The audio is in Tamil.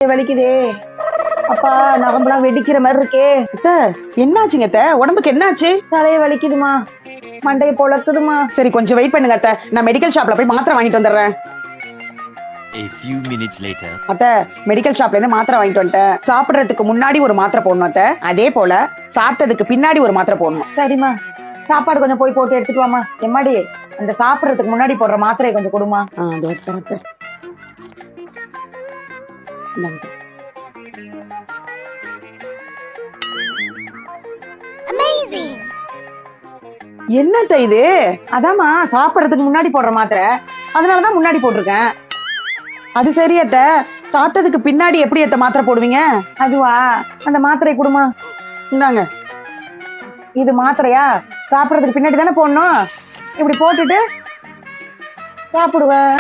வலிக்குதே அப்பா, நரம்புலாம் வெடிக்கிற மாதிரி இருக்கே. என்னாச்சுங்க அத்தை? உடம்புக்கு என்னாச்சு? தலைய வலிக்குதுமா, மண்டைய பொளக்குதுமா. சரி கொஞ்சம் வெயிட் பண்ணுங்க அத்தை, நான் மெடிக்கல் ஷாப்ல போய் மாத்திரை வாங்கிட்டு வந்துடுறேன். A few minutes later. அத்தை, மெடிக்கல் ஷாப்ல இருந்து மாத்திரை வாங்கிட்டு வந்துட்டேன். சாப்பிடுறதுக்கு முன்னாடி ஒரு மாத்திரை போடணும் அத்தை, அதே போல சாப்பிட்டதுக்கு பின்னாடி ஒரு மாத்திரை போடணும். சரிம்மா, சாப்பாடு கொஞ்சம் போய் போட்டு எடுத்துட்டு வாமா. எம்மாடி, அந்த சாப்பிடுறதுக்கு முன்னாடி போடுற மாத்திரையை கொஞ்சம் கொடுமா. அது எடுத்துறேன் அத்தை. இந்தாங்க. என்னத்த இது? அதாம்மா, சாப்பிடுறதுக்கு முன்னாடி போடுற மாத்திரை, அதனாலதான் முன்னாடி போட்டிருக்கேன். அது சரி அத்தை, சாப்பிட்டதுக்கு பின்னாடி எப்படி அத்தை மாத்திரை போடுவீங்க? அதுவா, அந்த மாத்திரை கொடுமா. இந்தாங்க. இது மாத்திரையா? சாப்பிடுறதுக்கு பின்னாடி தானே போடணும். இப்படி போட்டுட்டு சாப்பிடுவேன்.